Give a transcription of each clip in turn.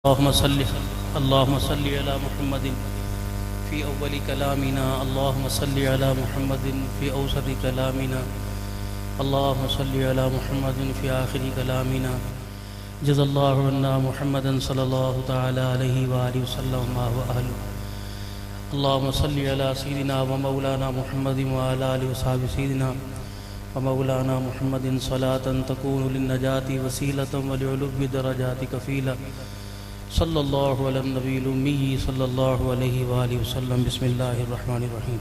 अल्लाहुम्मा सल्ली अला मुहम्मदिन फ़ी अव्वली कलामिना अल्लाहुम्मा सल्ली अला मुहम्मदिन फ़ी औसति कलामिना अल्लाहुम्मा सल्ली अला मुहम्मदिन फ़ी आखिरी कलामिना जज़ल्लाहु अन्ना मुहम्मदन सल्लल्लाहु तआला अलैहि व आलिहि वसल्लम व अहलु। अल्लाहुम्मा सल्ली अला सय्यिदिना व मौलाना मुहम्मदिन व अला आलिहि व सहाबि सय्यिदिना व मौलाना मुहम्मदिन सलातन तकूनु लिन्नजाति वसीलतन व लिउलुव्वि दरजाति कफ़ीला सल्लल्लाहु अला नबील उम्मी सल्लल्लाहु अलैहि व आलिहि वसल्लम। बिस्मिल्लाहिर रहमानिर रहीम।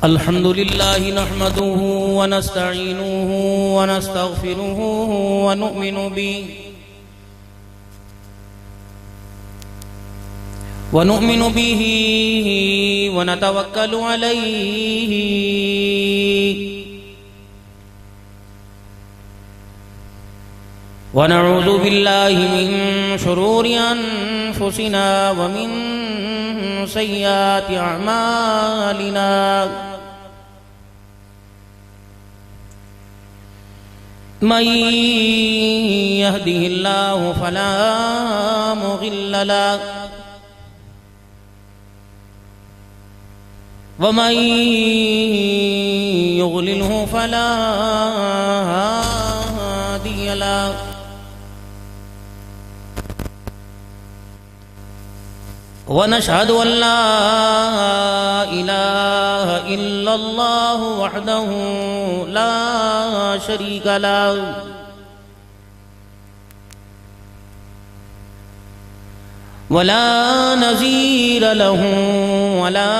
अल्हम्दुलिल्लाह नहमदुहु व नस्तईनुहु व नस्तगफिरुहु व नु'मिनु बिही व नतवक्कलु अलैहि व नऊज़ु बिल्लाहि मिन शुरूरि अनफुसिना व मिन सय्यिआति अअमालिना। मन यहदिहिल्लाहु फला मुज़िल्ल लहु व मन युज़लिल्हु फला हादिय लहु। व नशहदु अल्ला इलाहा इल्लल्लाहु वहदहु ला शरीका लहु वला नज़ीर लहु वला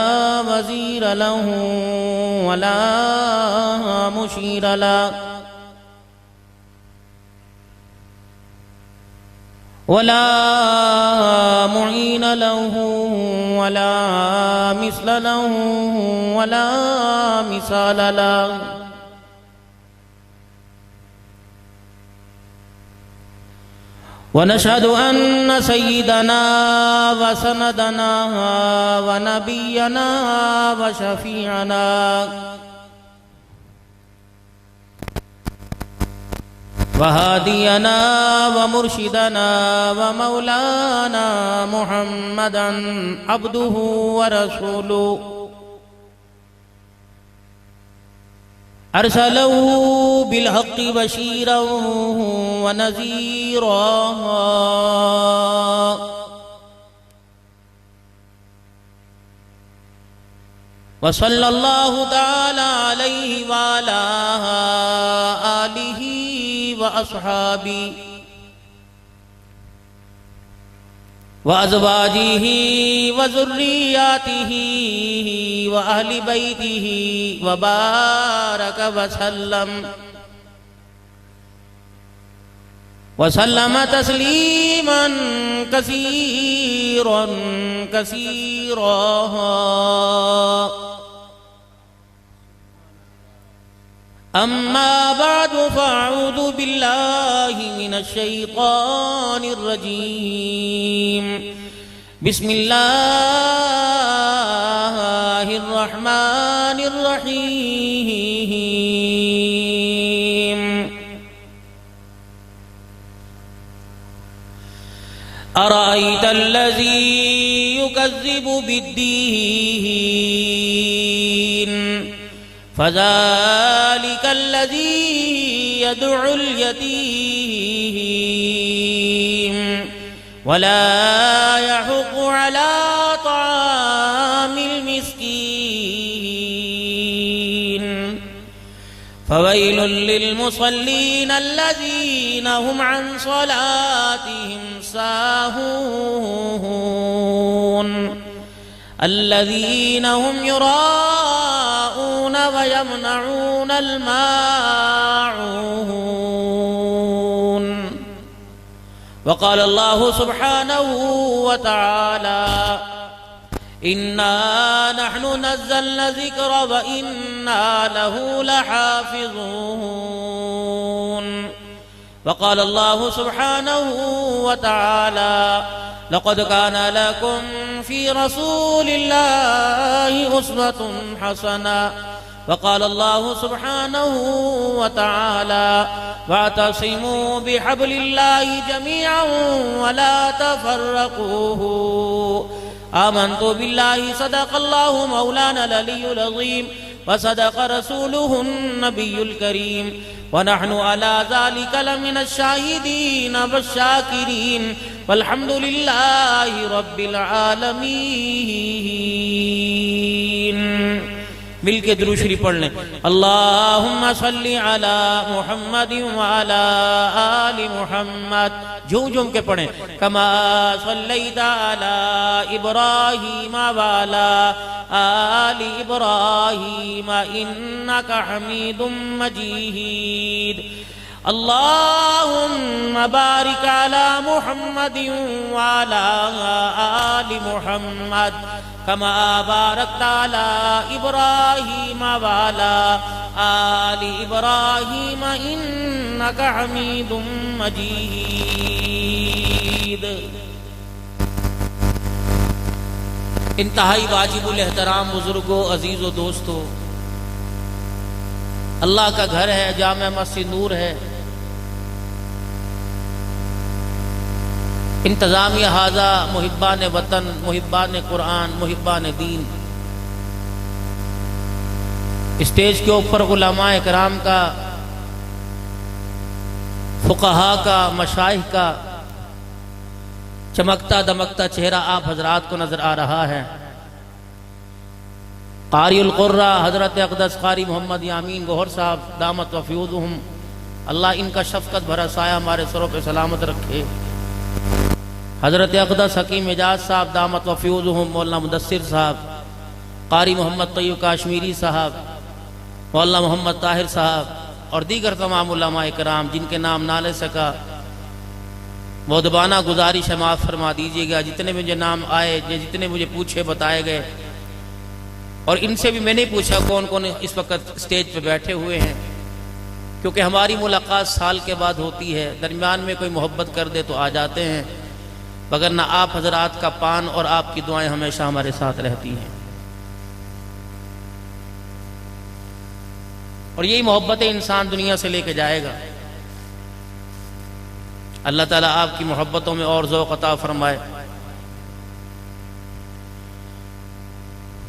वज़ीर लहु वला मुशीर लहु वला मुईन लहु वला मिस्ल लहु वला मिसाल लहु। व नशहदु अन्न सय्यिदना व सनदना व नबियना व शफीअना व हादियना व मुर्शिदना व मौलाना मुहम्मदन अब्दुहु व रसूलुहु अरसलहु बिल हक़्क़ि बशीरन व नज़ीरा व सल्लल्लाहु तआला अलैहि व अला आलिहि व अस्हाबी व अज़वाजिही व ज़ुर्रिय्यातिही व अहलि बैतिही व बारक व सल्लम तस्लीमन कसीरन कसीरा। अम्मा बअदु फ़अऊज़ु बिल्लाहि मिनश शैतानिर रजीम। बिस्मिल्लाहिर रहमानिर रहीम। अराअयतल्लज़ी युकज़्ज़िबु बिद्दीन फ़ज़ालिकल्लज़ी यदउल यतीम वला यहुक़्क़ु अला तामिल मिस्कीन फ़वैलुल लिल मुसल्लीन अल्लज़ीना हुम अन सलातिहिम साहून अल्लज़ीना हुम युराऊन व यमनऊनल माऊन। वक़ाल अल्लाहु सुब्हानहु व तआला इन्ना नहनु नज़्ज़लना ज़िक्र व इन्ना लहु लहाफ़िज़ून। वक़ाल अल्लाहु सुब्हानहु व तआला लक़द कान लकुम फ़ी रसूलिल्लाहि उस्वतुन हसना वक़ाल अल्लाहु सुब्हानहु व तआला वअतसिमू बिहब्लिल्लाहि जमीअन वला तफर्रकू आमन्तु बिल्लाहि सदक़ल्लाहु मौलाना अलियुल अज़ीम व सदक़ रसूलुहुन नबियुल करीम व नहनु अला ज़ालिका लमिनश शाहिदीन वश्शाकिरीन वल्हम्दुलिल्लाहि रब्बिल आलमीन। मिल के दुरूद शरीफ पढ़ लें। अल्लाहुम्मा सल्ली अला मुहम्मद व अला आलि मुहम्मद, झूम झूम के पढ़ें। कमा सल्लैता अला इब्राहीम व अला आलि इब्राहीम इन्नका हमीदुम मजीद। अल्लाहुम्मा बारिक अला मुहम्मद व अला आलि मुहम्मद कमा बारकता अला इब्राहीम व अला आलि इब्राहीम इन्नका हमीदुम मजीद। इंतहाई वाजिबुल एहतराम बुजुर्गों, अजीजों, दोस्तों, अल्लाह का घर है, जामे मस्जिद नूर है। इंतजामिया हाजा मुहिब्बान वतन, मुहिब्बान कुरान, मुहिब्बान दीन, स्टेज के ऊपर उलमाए किराम का, फुक़हा का, मशाइख का चमकता दमकता चेहरा आप हजरात को नजर आ रहा है। क़ारिउल क़ुर्रा हजरत अक़दस क़ारी मोहम्मद यामीन गौहर साहब दामत व फ़यूज़ुहुम, अल्लाह इनका शफ़क़त भरा साया हमारे सरों पे सलामत रखे। हजरत अक़दस हकीम एजाज साहब दामत व फ़यूज़ुहुम, मौलाना मुदस्सिर साहब, क़ारी मोहम्मद तय्यब काश्मीरी साहब, मौलाना मोहम्मद ताहिर साहब और दीगर तमाम उलमाए किराम जिनके नाम ना ले सका, मुअद्दबाना गुजारिश है माफ़ फरमा दीजिएगा। जितने मुझे नाम आए, जितने मुझे पूछे बताए गए, और इनसे भी मैंने पूछा कौन कौन इस वक्त स्टेज पे बैठे हुए हैं, क्योंकि हमारी मुलाकात साल के बाद होती है। दरमियान में कोई मोहब्बत कर दे तो आ जाते हैं, मगर ना आप हजरात का पान और आपकी दुआएं हमेशा हमारे साथ रहती हैं। और यही मोहब्बतें इंसान दुनिया से लेके जाएगा। अल्लाह ताला आपकी मोहब्बतों में और ज़ौक़ अता फरमाए।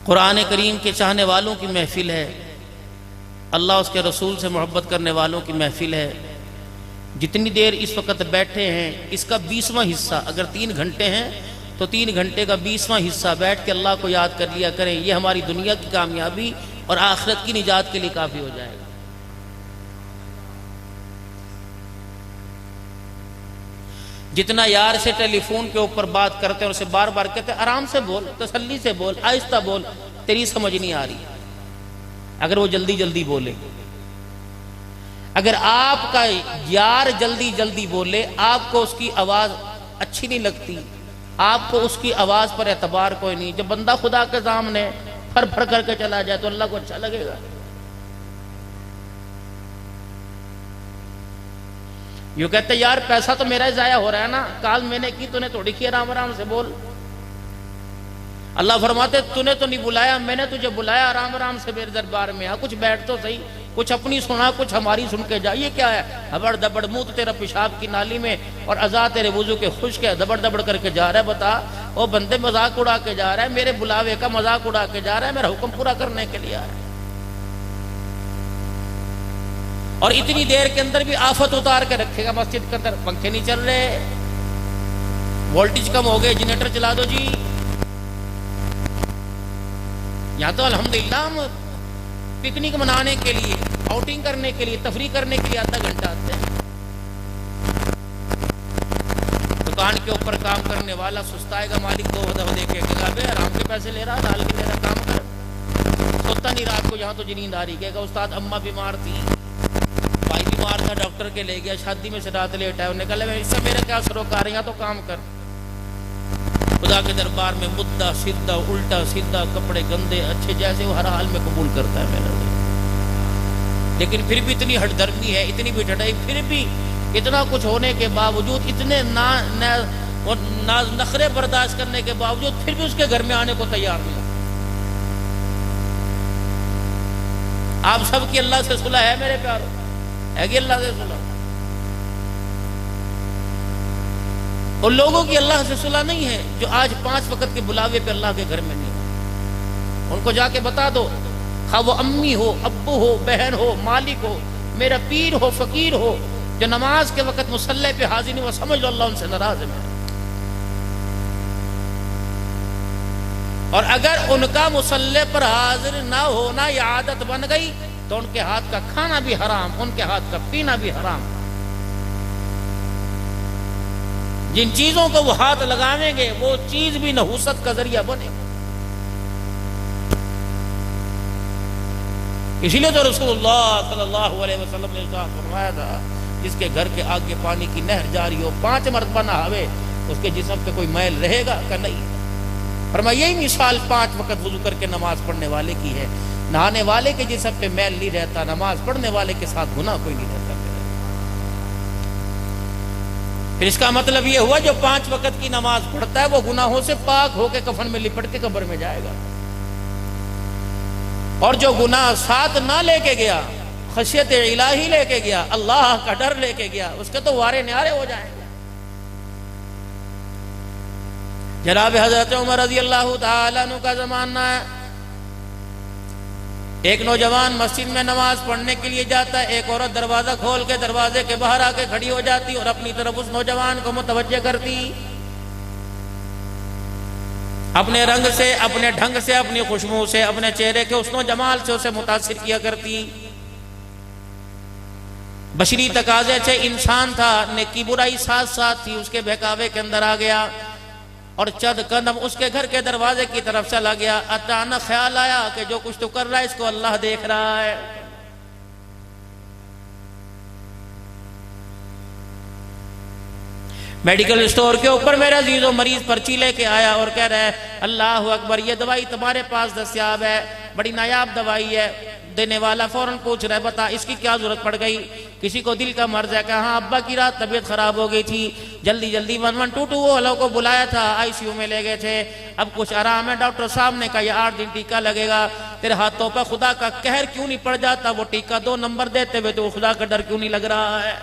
कुरान करीम के चाहने वालों की महफिल है, अल्लाह उसके रसूल से मोहब्बत करने वालों की महफिल है। जितनी देर इस वक्त बैठे हैं, इसका 20वां हिस्सा, अगर 3 घंटे हैं तो 3 घंटे का 20वां हिस्सा बैठ के अल्लाह को याद कर लिया करें। ये हमारी दुनिया की कामयाबी और आखिरत की निजात के लिए काफ़ी हो जाएगा। जितना यार से टेलीफोन के ऊपर बात करते हैं, उसे बार बार कहते हैं आराम से बोल, तसल्ली से बोल, आहिस्ता बोल, तेरी समझ नहीं आ रही। अगर वो जल्दी जल्दी बोले, अगर आपका यार जल्दी जल्दी बोले, आपको उसकी आवाज अच्छी नहीं लगती, आपको उसकी आवाज पर एतबार कोई नहीं। जब बंदा खुदा के सामने फर फर करके चला जाए तो अल्लाह को अच्छा लगेगा। यूं कहते यार पैसा तो मेरा ही जाया हो रहा है ना, काल मैंने की तूने थोड़ी की, आराम आराम से बोल। अल्लाह फरमाते तूने तो नहीं बुलाया, मैंने तुझे बुलाया, आराम आराम से मेरे दरबार में आ, कुछ बैठ तो सही, कुछ अपनी सुना, कुछ हमारी सुन के जा। ये क्या है, हबड़ दबड़, मुंह तो तेरा पेशाब की नाली में और अज़ा तेरे वुजू के खुश्क है, दबड़ दबड़ करके जा रहा है। बता वो बंदे मजाक उड़ा के जा रहा है, मेरे बुलावे का मजाक उड़ा के जा रहा है, मेरा हुक्म पूरा करने के लिए आया है। और इतनी देर के अंदर भी आफत उतार के रखेगा मस्जिद के अंदर। पंखे नहीं चल रहे, वोल्टेज कम हो गए, जनरेटर चला दो जी। यहाँ तो अल्हम्दुलिल्लाह हम पिकनिक मनाने के लिए, आउटिंग करने के लिए, तफरी करने के लिए आधा घंटा आते हैं। दुकान के ऊपर काम करने वाला सुस्ताएगा, मालिक 2 दफा देखेगा, बे आराम के पैसे ले रहा, डाल के ले रहा, काम कर। सोता नहीं रात को, यहाँ तो नींद आ रही। कहेगा उस्ताद अम्मा बीमार थी, भाई बीमार था, डॉक्टर के ले गया, शादी में से रात लेट आया, उन्हें कहा इससे मेरे क्या सरोकार है, यहाँ तो काम कर। खुदा के दरबार में मुद्दा सीधा, उल्टा सीधा, कपड़े गंदे अच्छे, जैसे वो हर हाल में कबूल करता है मेरा। लेकिन फिर भी इतनी हठधर्मी है, इतनी भी ढटाई, फिर भी इतना कुछ होने के बावजूद, इतने नखरे बर्दाश्त करने के बावजूद, फिर भी उसके घर में आने को तैयार नहीं। आप सबकी अल्लाह से सुलह है मेरे प्यारो, है कि अल्लाह से सुलह? और लोगों की अल्लाह से सुलह नहीं है जो आज 5 वक्त के बुलावे पे अल्लाह के घर में नहीं है। उनको जाके बता दो, खा वो अम्मी हो, अब्बू हो, बहन हो, मालिक हो, मेरा पीर हो, फकीर हो, जो नमाज के वक्त मुसल्ले पे हाजिर नहीं, वो समझ लो अल्लाह उनसे नाराज है मेरा। और अगर उनका मुसल्ले पर हाजिर ना होना ये आदत बन गई तो उनके हाथ का खाना भी हराम, उनके हाथ का पीना भी हराम। जिन चीजों को वो हाथ लगावेंगे वो चीज भी नहुसत का जरिया बनेगा। इसीलिए तो रसूलुल्लाह सल्लल्लाहु अलैहि वसल्लम ने फरमाया था, जिसके घर के आगे पानी की नहर जारी हो, 5 मरतबा नहावे, उसके जिस्म पे कोई मैल रहेगा का नहीं। फरमाया यही मिसाल 5 वक्त वुजू करके नमाज पढ़ने वाले की है। नहाने वाले के जिस्म पे मैल नहीं रहता, नमाज पढ़ने वाले के साथ गुनाह कोई नहीं रहता। फिर इसका मतलब यह हुआ जो 5 वक्त की नमाज पढ़ता है वो गुनाहों से पाक होकर कफन में लिपट के कब्र में जाएगा। और जो गुनाह साथ ना लेके गया, खशियत इलाही लेके गया, अल्लाह का डर लेके गया, उसके तो वारे न्यारे हो जाएंगे। जनाब हजरत उमर रज़ी अल्लाह तआला अन्हु का जमाना है। एक नौजवान मस्जिद में नमाज पढ़ने के लिए जाता है, एक औरत दरवाजा खोल के दरवाजे के बाहर आके खड़ी हो जाती और अपनी तरफ उस नौजवान को मुतवज्जे करती। अपने रंग से, अपने ढंग से, अपनी खुशबू से, अपने चेहरे के हुस्न जमाल से उसे मुतासिर किया करती। बशरी तकाजे से इंसान था, नेकी बुराई साथ साथ थी, उसके बहकावे के अंदर आ गया और चंद कदम उसके घर के दरवाजे की तरफ चला गया। अचानक ख्याल आया कि जो कुछ तो कर रहा है इसको अल्लाह देख रहा है। मेडिकल स्टोर के ऊपर मेरा अजीजो मरीज पर्ची लेके आया और कह रहा है अल्लाह अकबर, ये दवाई तुम्हारे पास दस्तयाब है, बड़ी नायाब दवाई है। देने वाला फौरन पूछ रहा है बता इसकी क्या जरूरत पड़ गई? किसी को दिल का मर्ज है, कहा हाँ अब्बा की रात तबीयत खराब हो गई थी, जल्दी जल्दी 1122 वालों को बुलाया था, आईसीयू में ले गए थे, अब कुछ आराम है। डॉक्टर साहब ने कहा ये 8 दिन टीका लगेगा। तेरे हाथों पर खुदा का कहर क्यों नहीं पड़ जाता? वो टीका 2 नंबर देते हुए तो खुदा का डर क्यों नहीं लग रहा है?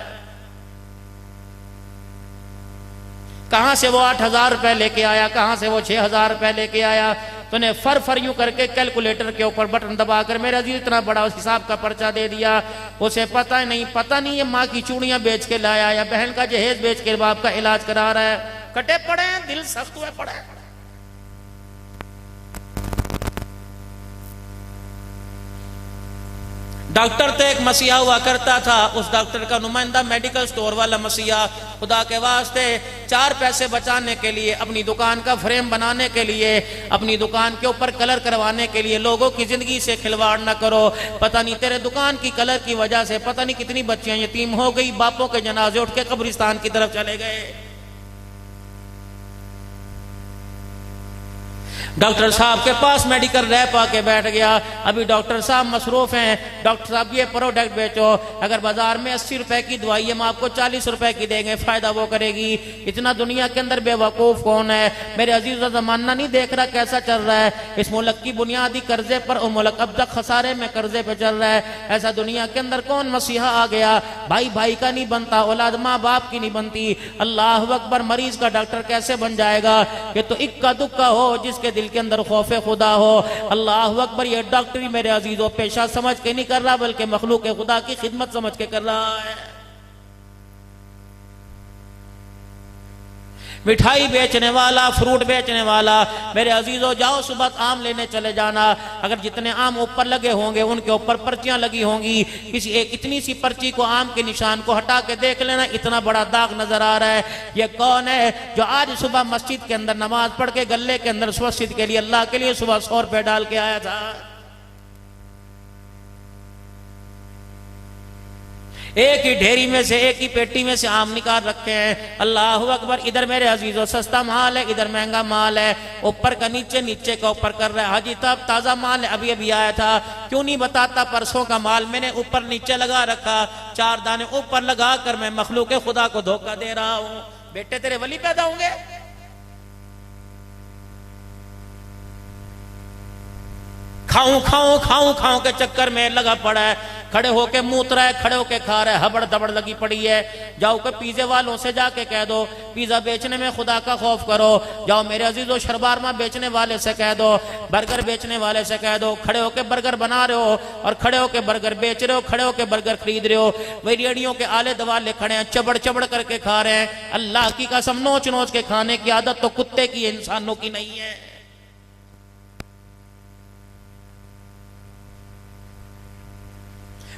कहां से वो 8,000 रुपए लेके आया, कहां से वो 6,000 रुपए लेके आया? तूने फर यूं करके कैलकुलेटर के ऊपर बटन दबाकर मेरा अजीज इतना बड़ा उस हिसाब का पर्चा दे दिया। उसे पता नहीं ये माँ की चूड़ियां बेच के लाया या बहन का जहेज बेच के बाप का इलाज करा रहा है। कटे पड़े हैं, दिल सख्त हुए पड़े हैं। डॉक्टर तो एक मसीहा हुआ करता था, उस डॉक्टर का नुमाइंदा मेडिकल स्टोर वाला मसीहा। खुदा के वास्ते 4 पैसे बचाने के लिए, अपनी दुकान का फ्रेम बनाने के लिए, अपनी दुकान के ऊपर कलर करवाने के लिए लोगों की जिंदगी से खिलवाड़ न करो। पता नहीं तेरे दुकान की कलर की वजह से पता नहीं कितनी बच्चियां यतीम हो गई, बापों के जनाजे उठ के कब्रिस्तान की तरफ चले गए। डॉक्टर साहब के पास मेडिकल रैप आके बैठ गया। अभी डॉक्टर साहब मसरूफ हैं, डॉक्टर साहब ये प्रोडक्ट बेचो, अगर बाजार में 80 रुपए की दवाई हम आपको 40 रुपए की देंगे, फायदा वो करेगी। इतना दुनिया के अंदर बेवकूफ कौन है? मेरे अजीज जमाना नहीं देख रहा कैसा चल रहा है? इस मुल्क की बुनियादी कर्जे पर और मुल्क अब तक खसारे में कर्जे पे चल रहा है। ऐसा दुनिया के अंदर कौन मसीहा आ गया? भाई भाई का नहीं बनता, औलाद माँ बाप की नहीं बनती। अल्लाह अकबर, मरीज का डॉक्टर कैसे बन जाएगा? ये तो इक्का दुक्का हो जिसके दिल के अंदर खौफे खुदा हो। अल्लाह अकबर, ये डॉक्टरी मेरे अजीजों पेशा समझ के नहीं कर रहा बल्कि मखलूक खुदा की खिदमत समझ के कर रहा है। मिठाई बेचने वाला, फ्रूट बेचने वाला, मेरे अजीजों जाओ सुबह आम लेने चले जाना, अगर जितने आम ऊपर लगे होंगे उनके ऊपर पर्चियां लगी होंगी, किसी एक इतनी सी पर्ची को, आम के निशान को हटा के देख लेना, इतना बड़ा दाग नजर आ रहा है। ये कौन है जो आज सुबह मस्जिद के अंदर नमाज पढ़ के गले के अंदर मस्जिद के लिए, अल्लाह के लिए सुबह 100 रुपए डाल के आया था? एक ही ढेरी में से, एक ही पेटी में से आम निकाल रखे हैं। अल्लाह अकबर, इधर मेरे अजीजों सस्ता माल है, इधर महंगा माल है, ऊपर का नीचे, नीचे का ऊपर कर रहा है। हाजी साहब ताजा माल है, अभी अभी आया था, क्यों नहीं बताता? परसों का माल मैंने ऊपर नीचे लगा रखा, 4 दाने ऊपर लगा कर मैं मखलूक खुदा को धोखा दे रहा हूं। बेटे तेरे वली पैदा होंगे? खाऊं खाऊं खाऊं खाऊं के चक्कर में लगा पड़ा है, खड़े होके मूत रहा है, खड़े होके खा रहा है, हबड़ दबड़ लगी पड़ी है। जाओ के पिज्जे वालों से जाके कह दो पिज्जा बेचने में खुदा का खौफ करो। जाओ मेरे अजीजों शरबारमा बेचने वाले से कह दो, बर्गर बेचने वाले से कह दो, खड़े होके बर्गर बना रहे हो और खड़े होके बर्गर बेच रहे हो, खड़े होके बर्गर खरीद रहे हो, वही रेडियो के आले दवाले खड़े हैं, चबड़ चबड़ करके खा रहे हैं। अल्लाह की कसम नोच नोच के खाने की आदत तो कुत्ते की, इंसानों की नहीं है।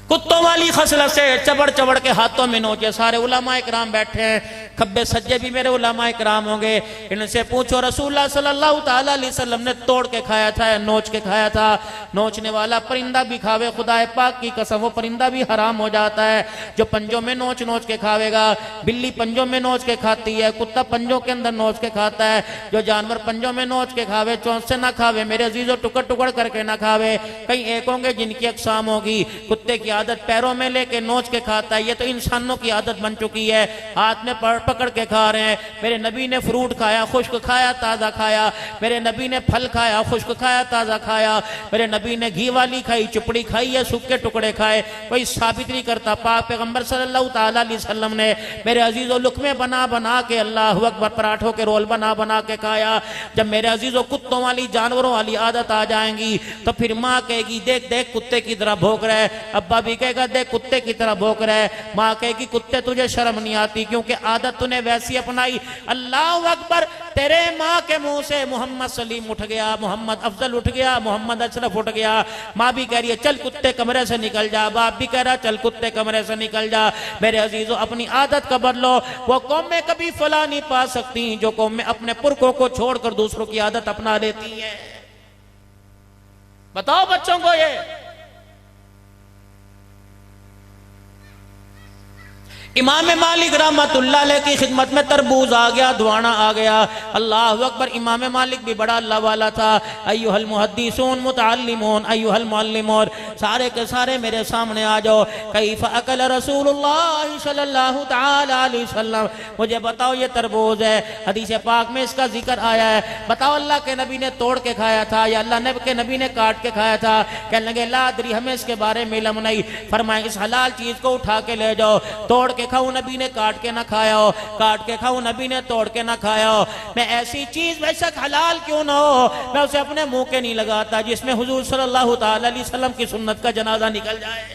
कुत्तों वाली खसलत से चबड़ चबड़ के हाथों में नोचे। सारे उलमा इकराम बैठे हैं, खब्बे सज्जे भी मेरे उलमा इकराम होंगे। इनसे पूछो रसूलुल्लाह सल्लल्लाहु ताला अलैहि वसल्लम ने तोड़ के खाया था या नोच के खाया था? नोचने वाला परिंदा भी खावे, खुदा पाक की कसम वो परिंदा भी हराम हो जाता है जो पंजों में नोच नोच के खावेगा। बिल्ली पंजों में नोच के खाती है, कुत्ता पंजों के अंदर नोच के खाता है। जो जानवर पंजों में नोच के खावे, चोंच से ना खावे मेरे अजीजों, टुकड़ टुकड़ करके ना खावे। कई एक होंगे जिनकी अकसाम होगी। कुत्ते की आदत पैरों में लेके नोच के खाता है, ये तो इंसानों की आदत बन चुकी है, हाथ में पकड़ के खा रहे हैं। मेरे नबी ने फ्रूट खाया, खुश्क खाया, ताजा खाया। मेरे नबी ने फल खाया, खुश्क खाया, ताजा खाया। मेरे नबी ने घी वाली खाई, चुपड़ी खाई है, सूखे टुकड़े खाए। कोई साबित नहीं करता। पाक पैगंबर सल्लल्लाहु ताला अलैहि वसल्लम ने मेरे अजीजों लुकमे बना बना के, अल्लाह अकबर, पराठों के रोल बना बना के खाया। जब मेरे अजीजों कुत्तों वाली, जानवरों वाली आदत आ जाएंगी तो फिर माँ कहेगी देख देख कुत्ते की तरह भौंक रहा है, अब्बा भी कहेगा देख कुत्ते की तरह भौंक रहा है। माँ कहेगी कुत्ते तुझे शर्म नहीं आती, क्योंकि आदत तूने वैसी अपनाई। अल्लाह अकबर, तेरे माँ के मुंह से मोहम्मद सलीम उठ गया, मोहम्मद अफजल उठ गया, मोहम्मद अशरफ उठ गया। माँ भी कह रही है चल कुत्ते कमरे से निकल जा, बाप भी कह रहा चल कुत्ते कमरे से निकल जा। मेरे अजीजों अपनी आदत का बदलो। वो कौमें कभी फला नहीं पा सकती जो कौमें अपने पुरखों को छोड़कर दूसरों की आदत अपना लेती है। बताओ बच्चों को ये। इमाम मालिक रहमतुल्लाह अलैह की खिदमत में तरबूज आ गया, दुआना आ गया। अल्लाह अकबर। इमाम मालिक भी बड़ा अल्लाह वाला था। अय्युहल मुहद्दिसून मुतअल्लिमून अय्युहल मुअल्लिमून, सारे के सारे मेरे सामने आ जाओ। कैफ अकल रसूलुल्लाह सल्लल्लाहु ताला अलैहि वसल्लम, मुझे बताओ ये तरबूज है, हदीस पाक में इसका जिक्र आया है, बताओ अल्लाह के नबी ने तोड़ के खाया था या अल्लाह के नबी ने काट के खाया था? कहने लगे ला अदरी, हमें इसके बारे में इल्म नहीं। फरमाए इस हलाल चीज को उठा के ले जाओ, तोड़ के खाऊं नबी ने काट के ना खाया हो, काट के खाऊं नबी ने तोड़ के ना खाया हो। मैं ऐसी चीज बेशक हलाल क्यों ना हो, मैं उसे अपने मुंह के नहीं लगाता जिसमें हुजूर सल्लल्लाहु ताला अलैहि वसल्लम की सुन्नत का जनाजा निकल जाए।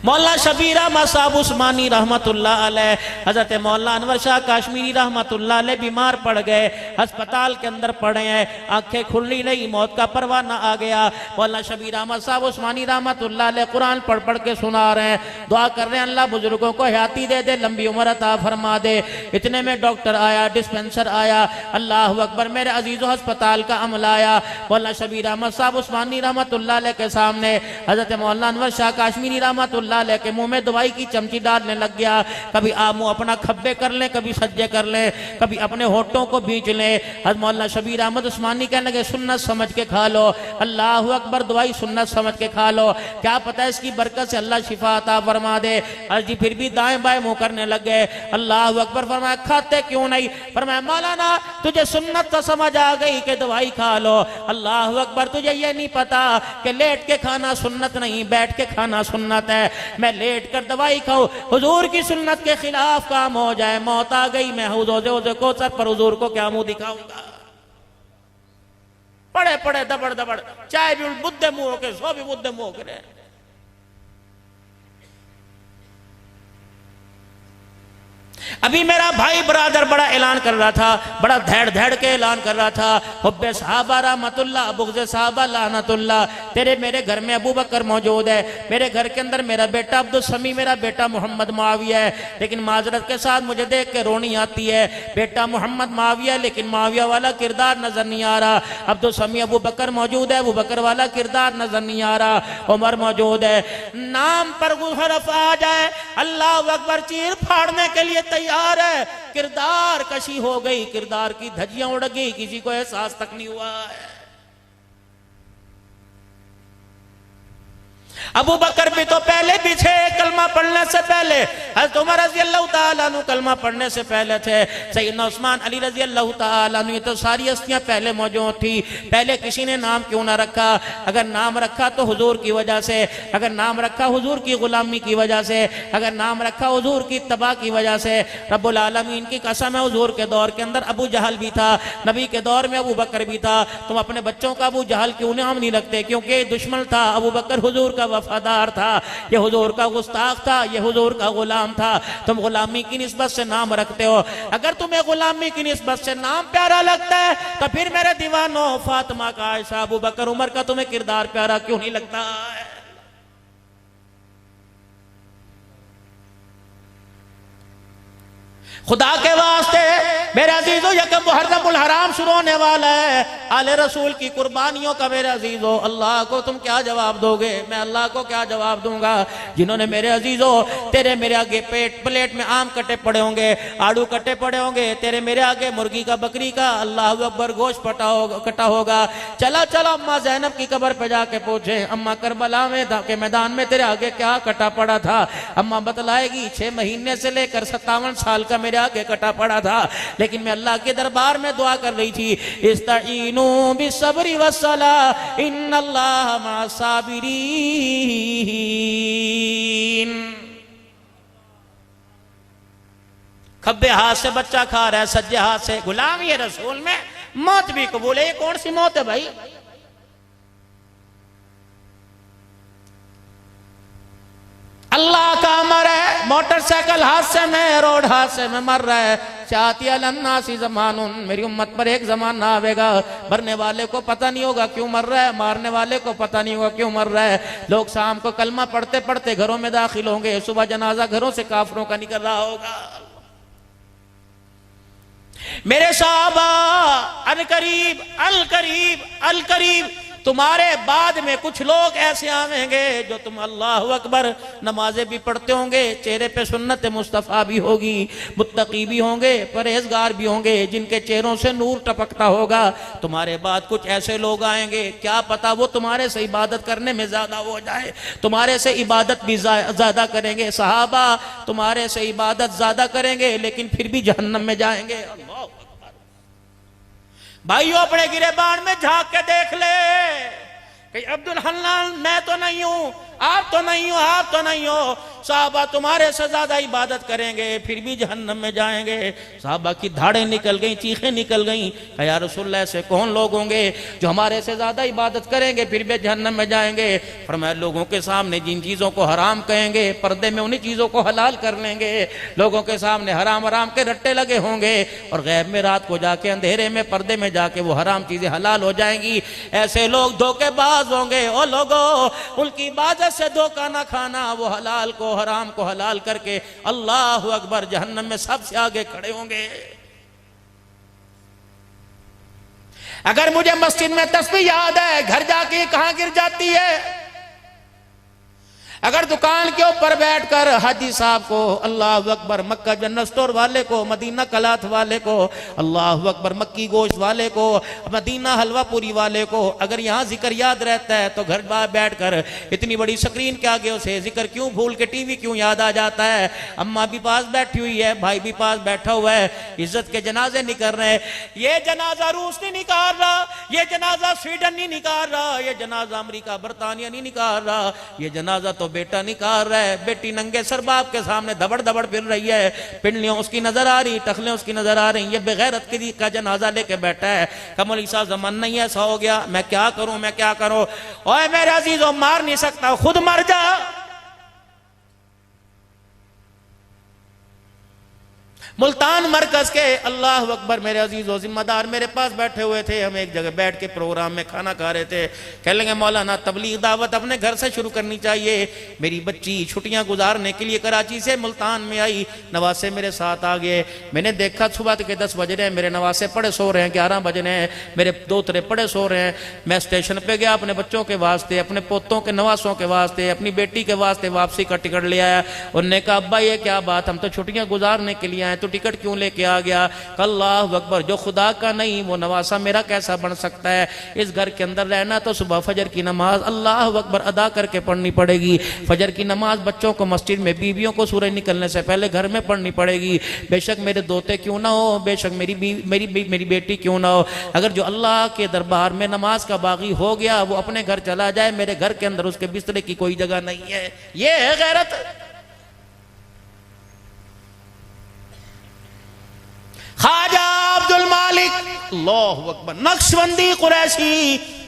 मौलाना शबीर अहमद साहब उस्मानी रहमतुल्लाह अलैह, हजरत मौलाना अनवर शाह काश्मीरी रहमतुल्लाह अलैह बीमार पड़ गए, अस्पताल के अंदर पड़े हैं, आंखें खुली नहीं, मौत का परवाना आ गया। मौलाना शबीर अहमद साहब उस्मानी रहमतुल्लाह अलैह कुरान पढ़ पढ़ के सुना रहे हैं, दुआ कर रहे हैं अल्लाह बुजुर्गों को हयाती दे दे, लंबी उम्र अता फरमा दे। इतने में डॉक्टर आया, डिस्पेंसर आया, अल्लाह अकबर, मेरे अजीजों अस्पताल का अमल आया। मौलाना शबीर अहमद साहब उस्मानी रहमतुल्लाह अलैह के सामने हजरत मौलाना अनवर शाह काश्मीरी रहमतुल्लाह के मुंह में दवाई की चमची डालने लग गया। कभी आप मुंह अपना खब्बे कर ले, कभी सज्जे कर ले, कभी अपने होठों को भींच ले। हज़रत मौलाना शबीर अहमद उस्मानी कहने लगे सुन्नत समझ के खा लो, अल्लाह अकबर, दवाई सुन्नत समझ के खा लो, क्या पता इसकी बरकत से अल्लाह शिफा अता फरमा दे। जी फिर भी दाएं बाएं मुंह करने लग गए। अल्लाह अकबर। फरमाया खाते क्यों नहीं? फरमाया मौलाना तुझे सुन्नत तो समझ आ गई कि दवाई खा लो, अल्लाह अकबर, तुझे ये नहीं पता कि लेट के खाना सुन्नत नहीं, बैठ के खाना सुन्नत है। मैं लेट कर दवाई खाऊं, हुजूर की सुन्नत के खिलाफ काम हो जाए, मौत आ गई, मैं हुजूर को सर पर हुजूर को क्या मुंह दिखाऊंगा? पड़े पड़े दबड़ दबड़, चाय भी बुद्धे मुंह होके, सो भी बुद्धे मुंह होके। अभी मेरा भाई बरादर बड़ा ऐलान कर रहा था, बड़ा धैड़ धैड़ के ऐलान कर रहा था, हुब्बे साहबा रहमतुल्लाह, बुग़्ज़े साहबा लानतुल्लाह। तेरे मेरे घर में अबू बकर मौजूद है, मेरे घर के अंदर मेरा बेटा अब्दुल समी, मेरा बेटा मोहम्मद मुआविया है, लेकिन माजरत के साथ मुझे देख के रोनी आती है। बेटा मोहम्मद मुआविया, लेकिन मुआविया वाला किरदार नजर नहीं आ रहा। अब्दुल समी अबू बकर मौजूद है, अबू बकर वाला किरदार नजर नहीं आ रहा। उमर मौजूद है, नाम पर हरफ आ जाए अल्लाह अकबर चीर फाड़ने के लिए तैयार है। किरदार कशी हो गई, किरदार की धज्जियां उड़ गई, किसी को एहसास तक नहीं हुआ है। अबू बकर भी तो पहले भी थे, कलमा पढ़ने से पहले। हज़रत उमर रज़ी अल्लाह तआला अन्हु कलमा पढ़ने से पहले थे। सैयदना उस्मान अली रज़ी अल्लाह तआला अन्हु, ये तो सारी हस्तियां पहले मौजूद थी। पहले किसी ने नाम क्यों ना रखा? अगर नाम रखा तो हुजूर की वजह से, अगर नाम रखा हुजूर की गुलामी की वजह से, अगर नाम रखा हुजूर की तबाह की वजह से। रब्बुल आलमीन की कसम है, हुजूर के दौर के अंदर अबू जहल भी था, नबी के दौर में अबू बकर भी था। तुम अपने बच्चों का अबू जहल क्यों नाम नहीं रखते? क्योंकि दुश्मन था। अबू बकर हुजूर का वफादार था, ये हुजूर का गुस्ताख था, ये हुजूर का गुलाम था। तुम गुलामी की निस्बत से नाम रखते हो। अगर तुम्हें गुलामी की निस्बत से नाम प्यारा लगता है तो फिर मेरे दीवानों, फातिमा का, आयशा, अबू बकर, उमर का तुम्हें किरदार प्यारा क्यों नहीं लगता है? खुदा के वास्ते मेरे अजीजों, यकम मुहर्रमुल हराम शुरू होने वाला है। आले रसूल की कुर्बानियों का मेरे अजीजों, अल्लाह को तुम क्या जवाब दोगे? मैं अल्लाह को क्या जवाब दूंगा? जिन्होंने मेरे अजीजों तेरे मेरे आगे प्लेट में आम कटे पड़े होंगे, आड़ू कटे पड़े होंगे, तेरे मेरे आगे मुर्गी का, बकरी का, अल्लाह अकबर, गोश्त कटा होगा। चलो चलो अम्मा ज़ैनब की कब्र पे जाके पूछे, अम्मा करबला में के मैदान में तेरे आगे क्या कटा पड़ा था? अम्मा बतलाएगी 6 महीने से लेकर 57 साल का मेरे आगे कटा पड़ा था, लेकिन मैं अल्लाह के दरबार में दुआ कर रही थी, इस्ताईनू बिस्सब्रि वस्सलाह इन्नल्लाह मअस्साबिरीन। खब्बे हाथ से बच्चा खा रहा है, सज्जे हाथ से गुलामी है रसूल में, मौत भी कबूल है। ये कौन सी मौत है भाई? अल्लाह का अमर है, मोटरसाइकिल हादसे में, रोड हादसे में मर रहा है। चाहती अलन्नासी ज़मानुन, मेरी उम्मत पर एक ज़माना आवेगा, मरने वाले को पता नहीं होगा क्यों मर रहा है, मारने वाले को पता नहीं होगा क्यों मर रहा है। लोग शाम को कलमा पढ़ते पढ़ते घरों में दाखिल होंगे, सुबह जनाजा घरों से काफिरों का निकल रहा होगा। मेरे साहबा, अल करीब अल करीब अल करीब, तुम्हारे बाद में कुछ लोग ऐसे आवेंगे जो तुम अल्लाह अकबर नमाजें भी पढ़ते होंगे, चेहरे पे सुन्नत मुस्तफ़ा भी होगी, मुत्तकी भी होंगे, परहेजगार भी होंगे, जिनके चेहरों से नूर टपकता होगा। तुम्हारे बाद कुछ ऐसे लोग आएंगे, क्या पता वो तुम्हारे से इबादत करने में ज्यादा हो जाए, तुम्हारे से इबादत भी ज्यादा करेंगे। सहाबा तुम्हारे से इबादत ज्यादा करेंगे लेकिन फिर भी जहन्नम में जाएंगे। भाइयों, अपने गिरेबान में झांक के देख ले कि अब्दुल हन्नान मैं तो नहीं हूं, आप तो नहीं हो, आप तो नहीं हो। साहबा तुम्हारे से ज्यादा इबादत करेंगे फिर भी जहन्नम में जाएंगे। साहबा की धाड़ें निकल गई, चीखें निकल गई, या रसूलुल्लाह ऐसे कौन लोग होंगे जो हमारे से ज्यादा इबादत करेंगे फिर भी जहन्नम में जाएंगे? फरमाया लोगों के सामने जिन चीजों को हराम कहेंगे पर्दे में उन्हीं चीजों को हलाल कर लेंगे। लोगों के सामने हराम हराम के रट्टे लगे होंगे और गैब में रात को जाके अंधेरे में पर्दे में जाके वो हराम चीजें हलाल हो जाएंगी। ऐसे लोग धोखेबाज होंगे। और लोगों, उनकी इबादत से धोखा ना खाना, वो हलाल को हराम को हलाल करके अल्लाह अकबर जहन्नम में सबसे आगे खड़े होंगे। अगर मुझे मस्जिद में तस्बीह याद है, घर जाके कहां गिर जाती है? अगर दुकान के ऊपर बैठकर हाजी साहब को अल्लाह अकबर, मक्का जनरल स्टोर वाले को, मदीना कलाथ वाले को अल्लाह अकबर, मक्की गोश्त वाले को, मदीना हलवा पूरी वाले को अगर यहाँ जिक्र याद रहता है तो घर बाहर बैठकर इतनी बड़ी स्क्रीन के आगे उसे जिक्र क्यों भूल के टीवी क्यों याद आ जाता है? अम्मा भी पास बैठी हुई है, भाई भी पास बैठा हुआ है, इज्जत के जनाजे निकल रहे हैं। ये जनाजा रूस नहीं निकाल रहा, ये जनाजा स्वीडन नहीं निकाल रहा, ये जनाजा अमेरिका बरतानिया नहीं निकाल रहा, ये जनाजा तो बेटा निकाल रहा है। बेटी नंगे सर बाप के सामने दबड़ दबड़ फिर रही है, पिंडलियां उसकी नजर आ रही, टखलें उसकी नजर आ रही। ये बेगैरत का जनाजा लेके बैठा है। कमल ईसा जमान नहीं ऐसा हो गया, मैं क्या करूं, मैं क्या करूं? ओए मेरे अजीजों, मार नहीं सकता, खुद मर जा। मुल्तान मरकज के अल्लाह अकबर मेरे अजीजों जिम्मेदार मेरे पास बैठे हुए थे। हम एक जगह बैठ के प्रोग्राम में खाना खा रहे थे। कह लेंगे मौलाना तबलीग दावत अपने घर से शुरू करनी चाहिए। मेरी बच्ची छुट्टियां गुजारने के लिए कराची से मुल्तान में आई, नवासे मेरे साथ आ गए। मैंने देखा सुबह के 10 बज रहे हैं, मेरे नवासे पड़े सो रहे हैं, 11 बज रहे हैं, मेरे दोतरे पड़े सो रहे हैं। मैं स्टेशन पे गया अपने बच्चों के वास्ते, अपने पोतों के नवासों के वास्ते, अपनी बेटी के वास्ते वापसी का टिकट ले आया। उन्होंने कहा अब्बा ये क्या बात, हम तो छुट्टियां गुजारने के लिए आए, तू टिकट क्यों लेके आ गया? अल्लाह अकबर, जो खुदा का नहीं वो नवासा मेरा कैसा बन सकता है? इस घर के अंदर रहना तो सुबह फजर की नमाज अल्लाह अकबर अदा करके पढ़नी पड़ेगी। फजर की नमाज बच्चों को मस्जिद में, बीवियों को सूरज निकलने से पहले घर में पढ़नी पड़ेगी। बेशक मेरे दोते क्यों ना हो, बेशक मेरी बेटी क्यों ना हो, अगर जो अल्लाह के दरबार में नमाज का बागी हो गया वो अपने घर चला जाए, मेरे घर के अंदर उसके बिस्तरे की कोई जगह नहीं है। ये है गैरत। ख्वाजा अब्दुल मालिक अल्लाहु अकबर नक्शबंदी कुरैशी,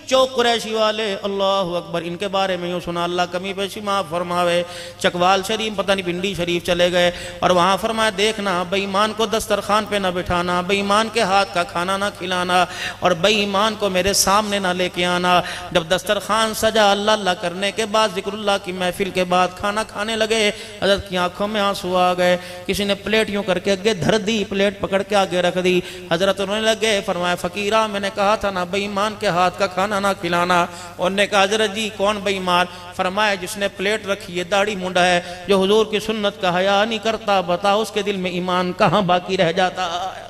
चौक कुरैशी वाले अल्लाह अकबर, इनके बारे में यूँ सुना अल्लाह कमी पेशी माफ फरमावे। चकवाल शरीफ पता नहीं पिंडी शरीफ चले गए और वहाँ फरमाया देखना बेईमान को दस्तरखान पे ना बिठाना, बेईमान के हाथ का खाना ना खिलाना और बेईमान को मेरे सामने ना लेके आना। जब दस्तरखान सजा अल्लाह अल्लाह करने के बाद जिक्रुल्लाह की महफिल के बाद खाना खाने लगे, हजरत की आंखों में आंसू आ गए। किसी ने प्लेट यूँ करके आगे धर दी, प्लेट पकड़ के आगे रख दी। हजरत रोने लगे, फरमाया फकीरा मैंने कहा था ना बेईमान के हाथ का खाना ना खिलाना। उन्होंने कहा हजरत जी कौन बेईमान? फरमाया जिसने प्लेट रखी है, दाढ़ी मुंडा है, जो हुजूर की सुन्नत का हया नहीं करता, बताओ उसके दिल में ईमान कहां बाकी रह जाता है?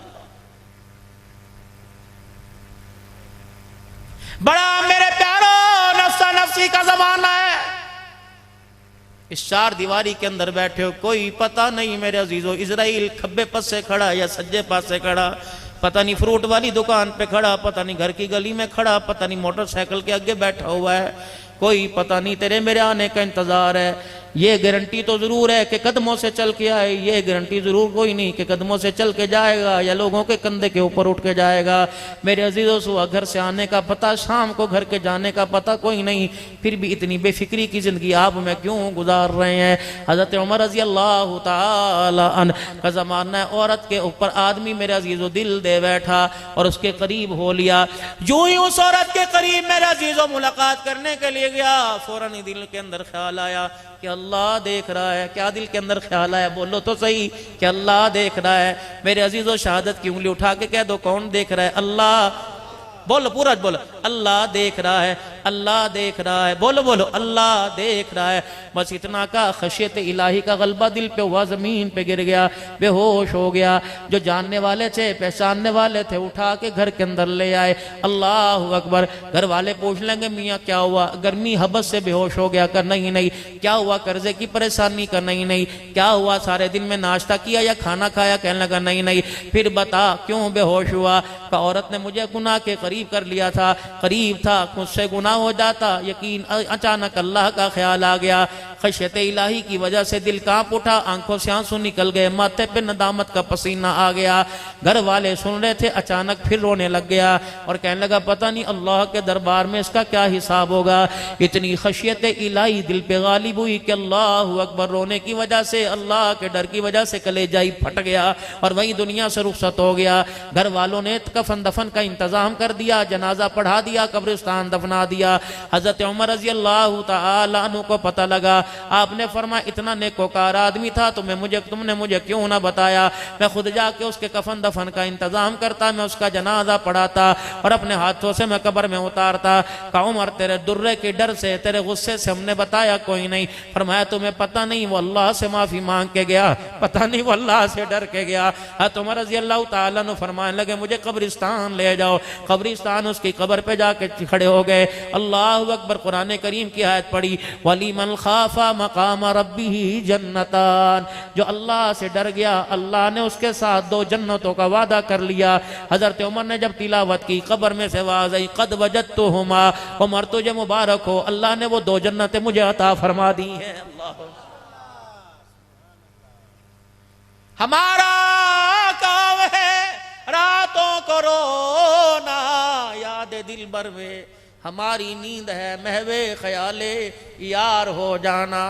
बड़ा मेरे प्यारो नफ्सा नफ्सी का जमाना है। इस चार दीवारी के अंदर बैठे हो, कोई पता नहीं मेरे अजीजों, इजराइल खब्बे पास से खड़ा या सज्जे पास से खड़ा, पता नहीं फ्रूट वाली दुकान पे खड़ा, पता नहीं घर की गली में खड़ा, पता नहीं मोटरसाइकिल के आगे बैठा हुआ है, कोई पता नहीं तेरे मेरे आने का इंतजार है। ये गारंटी तो जरूर है कि कदमों से चल के आए, ये गारंटी जरूर कोई नहीं कि कदमों से चल के जाएगा या लोगों के कंधे के ऊपर उठ के जाएगा। मेरे अजीजों सुबह घर से आने का पता, शाम को घर के जाने का पता कोई नहीं, फिर भी इतनी बेफिक्री की जिंदगी आप में क्यों गुजार रहे हैं? हजरत उमर रजी अल्लाह तआला अन्हु का जमाना है, औरत के ऊपर आदमी मेरे अजीजों दिल दे बैठा और उसके करीब हो लिया। जो ही उस औरत के करीब मेरे अजीजों मुलाकात करने के लिए गया, फौरन ही दिल के अंदर ख्याल आया कि अल्लाह देख रहा है। क्या दिल के अंदर ख्याल आया? बोलो तो सही कि अल्लाह देख रहा है। मेरे अजीजों शहादत की उंगली उठा के कह दो कौन देख रहा है? अल्लाह। बोलो पूरा बोलो, अल्लाह देख रहा है, अल्लाह देख रहा है। बोलो बोलो, अल्लाह देख रहा है। बस इतना का खशियत इलाही का गलबा दिल पे हुआ, जमीन पे गिर गया, बेहोश हो गया। जो जानने वाले थे, पहचानने वाले थे, उठा के घर के अंदर ले आए। अल्लाह अकबर। घर वाले पूछ लेंगे मियाँ क्या हुआ? गर्मी हबस से बेहोश हो गया? कर नहीं नहीं। क्या हुआ? कर्जे की परेशानी? कर नहीं नहीं। क्या हुआ? सारे दिन में नाश्ता किया या खाना खाया? कहने लगा नहीं नहीं। फिर बता क्यों बेहोश हुआ? का औरत ने मुझे गुनाह के करीब कर लिया था, करीब था मुझसे गुनाह हो जाता, यकीन अचानक अल्लाह का ख्याल आ गया, खशियत इलाही की वजह से दिल कांप उठा, आंखों से आंसू निकल गए, माथे पे नदामत का पसीना आ गया। घर वाले सुन रहे थे, अचानक फिर रोने लग गया और कहने लगा पता नहीं अल्लाह के दरबार में इसका क्या हिसाब होगा। इतनी खशियत इलाही दिल पे गालिब हुई कि अल्लाह अकबर। रोने की वजह से, अल्लाह के डर की वजह से कलेजा ही फट गया और वही दुनिया से रुखसत हो गया। घर वालों ने कफन दफन का इंतजाम कर दिया, जनाजा पढ़ा दिया, कब्रिस्तान दफना दिया। हजरत उमर रजी अल्लाह तआला अन्हु को पता लगा, आपने फरमाया इतना नेकोकार आदमी था, तुमने मुझे क्यों ना बताया? मैं खुद जाके उसके कफन दफन का इंतजाम करता, मैं उसका जनाजा पढ़ाता और अपने हाथों से मैं कब्र में उतारता। का उमर तेरे दुर्रे के डर से, तेरे गुस्से से हमने बताया कोई नहीं। फरमाया तुम्हें पता नहीं वो अल्लाह से माफी मांग के गया, पता नहीं वो अल्लाह से डर के गया। हजरत उमर रजी अल्लाह तआला अन्हु फरमाने लगे मुझे कब्रिस्तान ले जाओ। कब्रिस्तान, उसकी कब्र पे जाके खड़े हो गए। अल्लाह अकबर। कुरान करीम की आयत पढ़ी, वलीमन खाफा मकाम रब्बिही जन्नतान। जो अल्लाह से डर गया, अल्लाह ने उसके साथ 2 जन्नतों का वादा कर लिया। हजरत उमर ने जब तिलावत की, कब्र में से आवाज आई कद वजदतुहुमा, उमर तुझे मुबारक हो, अल्लाह ने वो 2 जन्नतें मुझे अता फरमा दी हैं। अल्लाह। हमारा काम है रातों को रोना, याद दिल भर में हमारी नींद है महवे ख्याले यार हो जाना।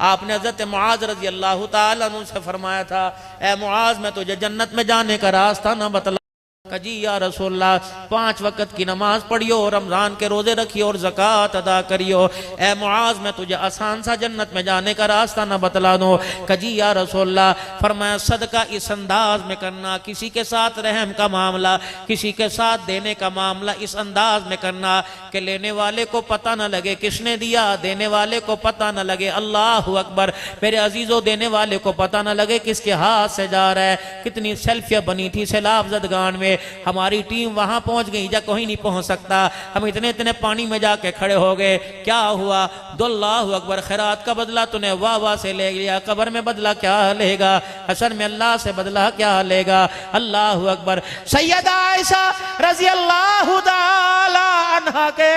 आपने हज़रत मुआज़ रज़ी अल्लाह तआला अन्हु से फरमाया था, ए मुआज़ मैं तुझे जन्नत में जाने का रास्ता ना बतला कजी या रसूलल्लाह 5 वक्त की नमाज पढ़ियो, रमजान के रोजे रखियो और ज़कात अदा करियो। ए मुआज मैं तुझे आसान सा जन्नत में जाने का रास्ता न बतला दूं। कजी या रसूलल्लाह फरमाया सदका इस अंदाज में करना, किसी के साथ रहम का मामला, किसी के साथ देने का मामला इस अंदाज में करना कि लेने वाले को पता न लगे किसने दिया, देने वाले को पता न लगे। अल्लाह अकबर। मेरे अजीजों, देने वाले को पता न लगे किसके हाथ से जा रहा है। कितनी सेल्फियां बनी थी सैलाब जदगान में, हमारी टीम वहां पहुंच गई जब कोई नहीं पहुंच सकता, हम इतने इतने पानी में जाके खड़े हो गए। क्या हुआ? अल्लाह अकबर। खैरात का बदला तूने वाह वाह से ले लिया, कब्र में बदला क्या लेगा, हशर में अल्लाह से बदला क्या लेगा। अल्लाह अकबर। सैयदा आयशा रजी अल्लाह ताला अन्हा के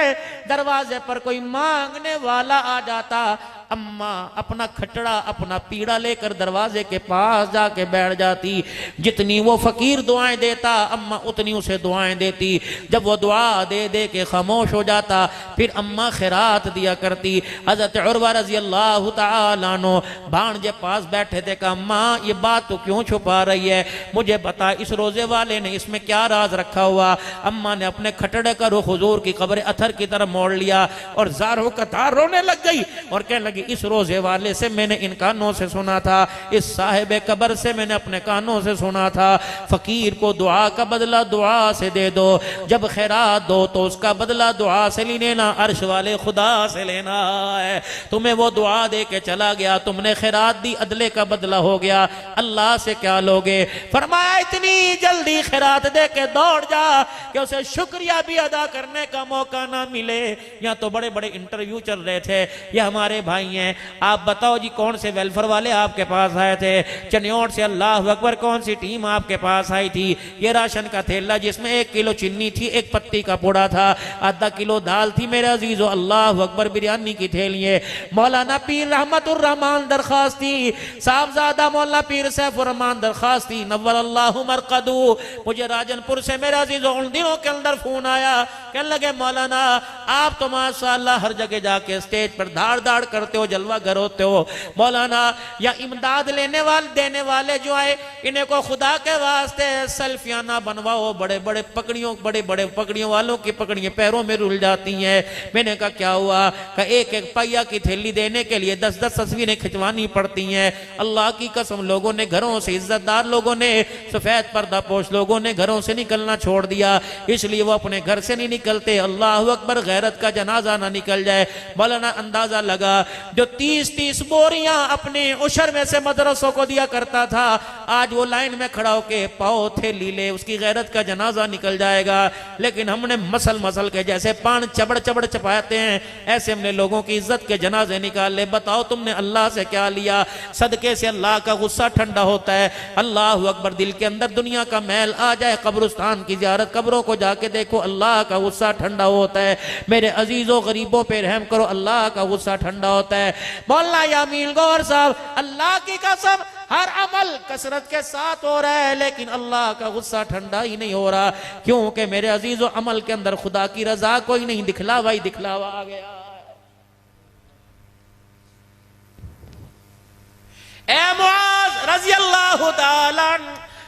दरवाजे पर कोई मांगने वाला आ जाता, अम्मा अपना खटड़ा अपना पीड़ा लेकर दरवाजे के पास जाके बैठ जाती। जितनी वो फकीर दुआएं देता अम्मा उतनी उसे दुआएं देती। जब वो दुआ दे दे के खामोश हो जाता फिर अम्मा खैरात दिया करती। हजरत उर्वा रजी अल्लाह तआला अन्हु भांजे पास बैठे थे, कहा अम्मा ये बात तो क्यों छुपा रही है, मुझे बता इस रोजे वाले ने इसमें क्या राज रखा हुआ। अम्मा ने अपने खटड़े का रुख हुजूर की कब्र अथर की तरफ मोड़ लिया और ज़ारो कतार रोने लग गई और कहने लगी इस रोजे वाले से मैंने इन कानों से सुना था, इस साहिब कब्र से मैंने अपने कानों से सुना था, फकीर को दुआ का बदला दुआ से दे दो, जब खैरात दो तो उसका बदला दुआ से लेना, अर्श वाले खुदा से लेना है। तुम्हें वो दुआ दे के चला गया, तुमने खैरात दी, अदले का बदला हो गया, अल्लाह से क्या लोगे। फरमाया इतनी जल्दी खैरात दे के दौड़ जा कि उसे शुक्रिया भी अदा करने का मौका ना मिले। यहाँ तो बड़े बड़े इंटरव्यू चल रहे थे, ये हमारे भाई हैं, आप बताओ जी कौन से वेलफेयर वाले आपके पास आए थे, चनियोट से अल्लाह अकबर कौन सी टीम आपके पास आई थी, ये राशन का थैला जिसमें 1 किलो चीनी थी, 1 पत्ती का पुड़ा था, आधा किलो दाल थी, मेरे अजीजों अल्लाह अकबर बिरयानी की थैली है। मौलाना पीर रहमतुर रहमान दरखास्ती, साहबजादा मौलाना पीर सैफुर रहमान दरखास्ती नव्वर अल्लाहु मरकदू, मुझे राजनपुर से मेरे अजीजों उन दिनों के अंदर फोन आया, कहने लगे मौलाना आप तो माशाअल्लाह हर जगह जाके स्टेज पर धाड़ धाड़ करते हो, जलवा गर होते हो, मौलाना या इमदाद लेने वाले देने वाले जो आए इन्हें को खुदा के वास्ते सेल्फियां ना बनवाओ, बड़े बड़े पकड़ियों वालों की पकड़ियां पैरों में रुल जाती हैं। मैंने कहा क्या हुआ? का एक एक पहिया की थैली देने के लिए 10-10 तस्वीरें खिंचवानी पड़ती हैं। अल्लाह की कसम लोगों ने घरों से, इज्जतदार लोगों ने, सफेद पर्दा पोश लोगों ने घरों से निकलना छोड़ दिया, इसलिए वो अपने घर से नहीं निकलते। अल्लाह अकबर, गैरत का जनाजा ना निकल जाए। मौलाना अंदाजा लगा जो 30-30 बोरियां अपने उशर में से मदरसों को दिया करता था, आज वो लाइन में खड़ा होके पाओ थैली ले, उसकी गैरत का जनाजा निकल जाएगा। लेकिन हमने मसल के जैसे पान चबड़ चपाते हैं, ऐसे हमने लोगों की इज्जत के जनाजे निकाल ले। बताओ तुमने अल्लाह से क्या लिया? सदके से अल्लाह का गुस्सा ठंडा होता है। अल्लाह अकबर, दिल के अंदर दुनिया का मैल आ जाए, कब्रिस्तान की ज़ियारत, कब्रों को जाके देखो, अल्लाह का गुस्सा ठंडा होता है। मेरे अजीजों गरीबों पे रहम करो, अल्लाह का गुस्सा ठंडा होता है। मौलाना यामीन गौर साहब, अल्लाह की कसम हर अमल कसरत के साथ हो रहा है लेकिन अल्लाह का गुस्सा ठंडा ही नहीं हो रहा, क्योंकि मेरे अजीजों अमल के अंदर खुदा की रजा कोई नहीं, दिखलावा ही दिखलावा आ गया। ए मुआज रज़ी अल्लाह ताला,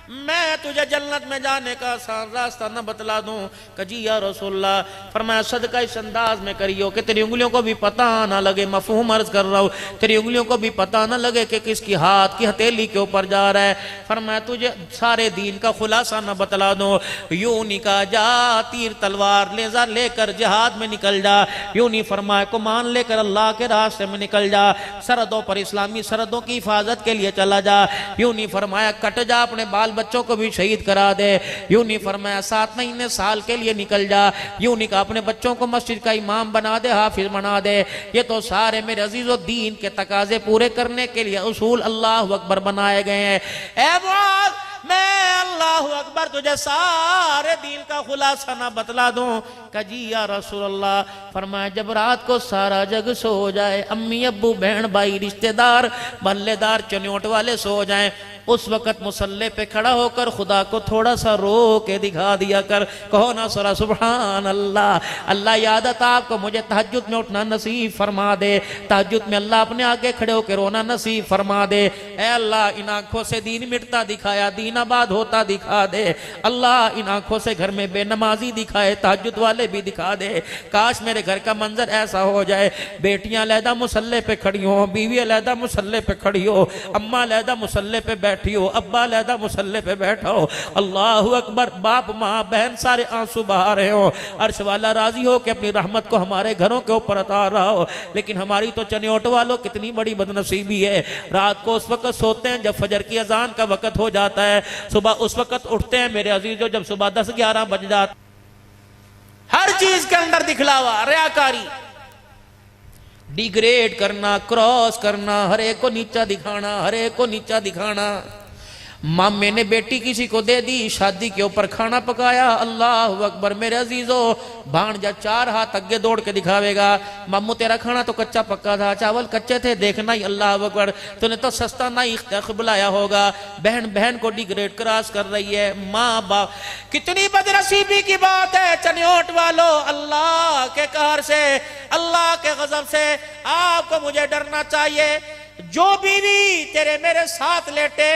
मैं तुझे जन्नत में जाने का आसान रास्ता न बतला दूं? कजी या रसूलल्लाह। फरमाया सदका इस अंदाज में करियो कि तेरी उंगलियों को भी पता ना लगे, मफहूम अर्ज कर रहा हूं, तेरी उंगलियों को भी पता ना लगे कि किसकी हाथ की हथेली के ऊपर जा रहा है। फरमाया तुझे सारे दीन का खुलासा न बतला दूं? यूं नहीं कहा जा तीर तलवार लेजा लेकर जिहाद में निकल जा, यूं नहीं फरमाया कुमान लेकर अल्लाह के रास्ते में निकल जा, सरहदों पर इस्लामी सरहदों की हिफाजत के लिए चला जा, यूं नहीं फरमाया कट जा अपने बाल बच्चों को भी शहीद करा दे, यूं नहीं फरमाया 7 महीने साल के लिए निकल जा, यूं नहीं कहा अपने बच्चों को मस्जिद का इमाम बना दे, हाफिज बना दे। ये तो सारे मेरे अजीजों दीन के तकाजे पूरे करने के लिए उसूल अल्लाह अकबर बनाए गए हैं। ऐ मुआज, मैं अल्लाह अकबर तुझे सारे दीन का खुलासा ना बतला दूं? कजी या रसूलल्लाह। फरमाया जब रात को सारा जग सो जाए, अम्मी अब्बू बहन भाई रिश्तेदार मोहल्लेदार चन्योट वाले सो जाएं, उस वक्त मुसल्ले पे खड़ा होकर खुदा को थोड़ा सा रो के दिखा दिया कर। कहो ना सरा सुभान अल्लाह। अल्लाह यादत आपको मुझे तहज्जुद में उठना नसीब फरमा दे, तहज्जुद में अल्लाह अपने आगे खड़े होकर रोना नसीब फरमा दे। ऐ अल्लाह इन आंखों से दीन मिटता दिखाया, दीन आबाद होता दिखा दे। अल्लाह इन आंखों से घर में बेनमाजी दिखाए, तहज्जुद वाले भी दिखा दे। काश मेरे घर का मंजर ऐसा हो जाए, बेटियां अलहदा मुसल्ले पे खड़ी हो, बीवी अलहदा मुसल्ले पे खड़ी हो, अम्मा अलहदा मुसल्ले पे बैठी हो, अब्बा अलहदा मुसल्ले पे बैठा हो। अल्लाहु अकबर। बाप माँ बहन सारे आंसू बहा रहे हो, अर्श वाला राजी हो कि अपनी रहमत को हमारे घरों के ऊपर उतार रहा हो। लेकिन हमारी तो चनियोट वालों कितनी बड़ी बदनसीबी है, रात को उस वक्त सोते हैं जब फजर की अजान का वक्त हो जाता है, सुबह उस वक्त उठते हैं मेरे अजीजों जब सुबह 10-11 बज जाते। हर चीज के अंदर दिखलावा, रियाकारी, डिग्रेड करना, क्रॉस करना, हर एक को नीचा दिखाना, हर एक को नीचा दिखाना। मामे ने बेटी किसी को दे दी, शादी के ऊपर खाना पकाया, अल्लाह अकबर। मेरे अजीजों भांजा 4 हाथ आगे दौड़ के दिखावेगा, मामू तेरा खाना तो कच्चा पक्का था, चावल कच्चे थे, देखना ही अल्लाह अकबर, तूने तो सस्ता ना ही बुलाया होगा। बहन बहन को डिग्रेड क्रॉस कर रही है, माँ बाप। कितनी बदनसीबी की बात है चनियोट वालों। अल्लाह के कहर से, अल्लाह के गजब से आपको मुझे डरना चाहिए। जो बीवी तेरे मेरे साथ लेटे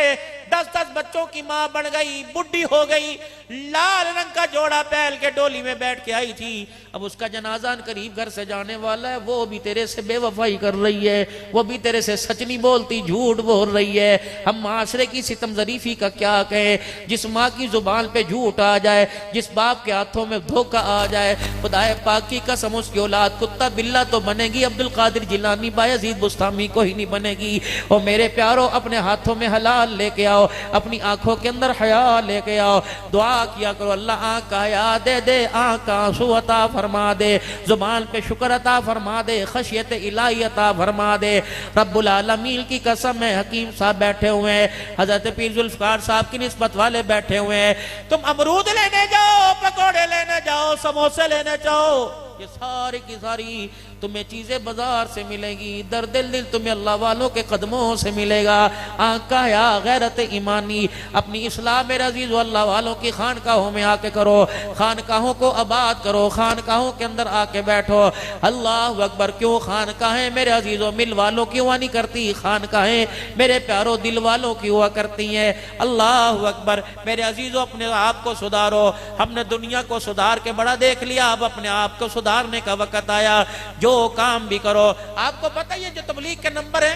10-10 बच्चों की मां बन गई, बुढ़ी हो गई, लाल रंग का जोड़ा पहन के डोली में बैठ के आई थी, अब उसका जनाजा करीब घर से जाने वाला है, वो भी तेरे से बेवफाई कर रही है, वो भी तेरे से सच नहीं बोलती, झूठ बोल रही है। हम माशरे की सितम जरीफी का क्या कहें। जिस माँ की जुबान पे झूठ आ जाए, जिस बाप के हाथों में धोखा आ जाए, खुदाए पाक की कसम उसकी औलाद कुत्ता बिल्ला तो बनेगी, अब्दुल कादिर जिलानी बायजीद बुस्तामी को ही नहीं बनेगी। और मेरे प्यारों अपने हाथों में हलाल लेके आओ, अपनी आंखों के अंदर हया लेके आओ, दुआ किया करो अल्लाह आंख का हया दे दे, आंख का आंसू अता फरमा दे, जुबान पे शुक्र अता फरमा दे, खशियत इलाही अता फरमा दे। रब्बुल आलमीन की कसम है, हकीम साहब बैठे हुए हैं, हजरत पीर जुल्फकार साहब की निस्बत वाले बैठे हुए हैं, तुम अमरूद लेने जाओ, पकौड़े लेने जाओ, समोसे लेने जाओ, ये सारी की सारी तुम्हें चीजें बाजार से मिलेगी, दर्द दिल तुम्हें अल्लाह वालों के कदमों से मिलेगा। आका या गैरत ईमानी अपनी इस्लाम में अजीज अल्लाह वालों की खानकाहों में आके करो, खानकाहों को आबाद करो, खानकाहों के अंदर आके बैठो। अल्लाह अकबर। क्यों खानकाहें मेरे अजीजों मिल वालों की हुआ नहीं करती, खानकाहें मेरे प्यारों दिल वालों की हुआ करती हैं। अल्लाह अकबर। मेरे अजीजों अपने आप को सुधारो, हमने दुनिया को सुधार के बड़ा देख लिया, अब अपने आप को सुधारने का वक्त आया। जो काम भी करो, आपको पता ही है जो तबलीग के नंबर है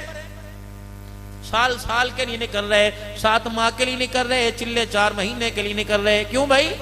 साल साल के लिए निकल रहे, 7 माह के लिए निकल रहे, चिल्ले 4 महीने के लिए निकल रहे। क्यों भाई?